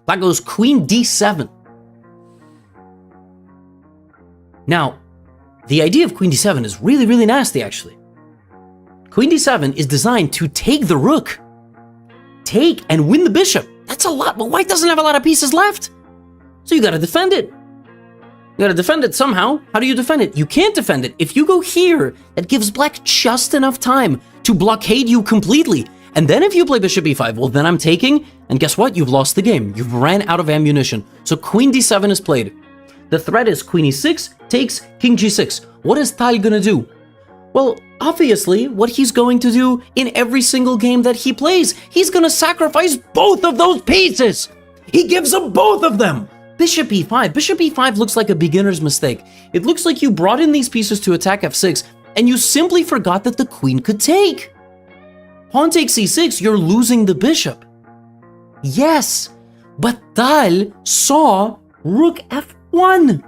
Black goes queen d7. Now, the idea of queen d7 is really, really nasty, actually. Queen d7 is designed to take the rook. Take and win the bishop. That's a lot, but white doesn't have a lot of pieces left. So you gotta defend it. You gotta defend it somehow. How do you defend it? You can't defend it. If you go here, that gives black just enough time to blockade you completely. And then if you play bishop e5, well, then I'm taking, and guess what? You've lost the game. You've ran out of ammunition. So queen d7 is played. The threat is queen e6, takes, king g6. What is Tal gonna do? Well, obviously, what he's going to do in every single game that he plays, he's gonna sacrifice both of those pieces. He gives up both of them. Bishop e5. Bishop e5 looks like a beginner's mistake. It looks like you brought in these pieces to attack f6, and you simply forgot that the queen could take. Pawn takes c6, you're losing the bishop. Yes, but Tal saw rook f1.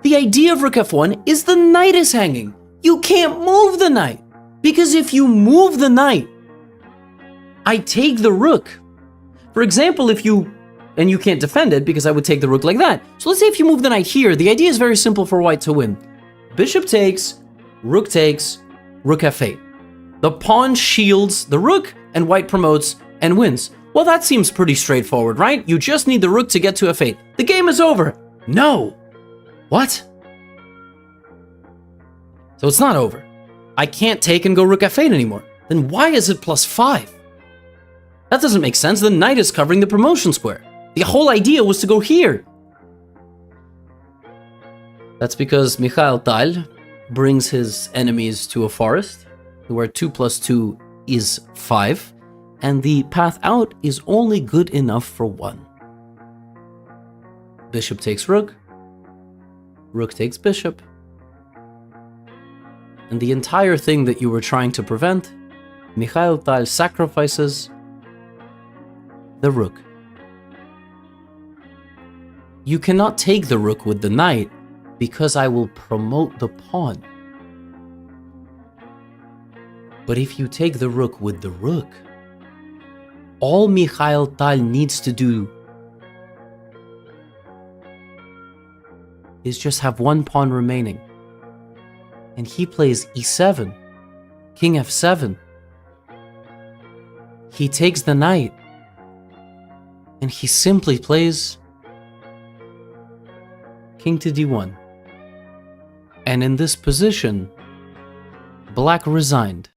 The idea of rook f1 is the knight is hanging. You can't move the knight, because if you move the knight, I take the rook. For example, and you can't defend it because I would take the rook like that. So let's say if you move the knight here, the idea is very simple for white to win. Bishop takes, rook f8. The pawn shields the rook, and white promotes and wins. Well, that seems pretty straightforward, right? You just need the rook to get to f8. The game is over. No. What? So it's not over. I can't take and go rook f8 anymore. Then why is it +5? That doesn't make sense. The knight is covering the promotion square. The whole idea was to go here. That's because Mikhail Tal brings his enemies to a forest where 2 + 2 is 5, and the path out is only good enough for 1. Bishop takes rook, rook takes bishop, and the entire thing that you were trying to prevent, Mikhail Tal sacrifices the rook. You cannot take the rook with the knight because I will promote the pawn. But if you take the rook with the rook, all Mikhail Tal needs to do is just have one pawn remaining. And he plays e7, king f7. He takes the knight, and he simply plays king to d1. And in this position, black resigned.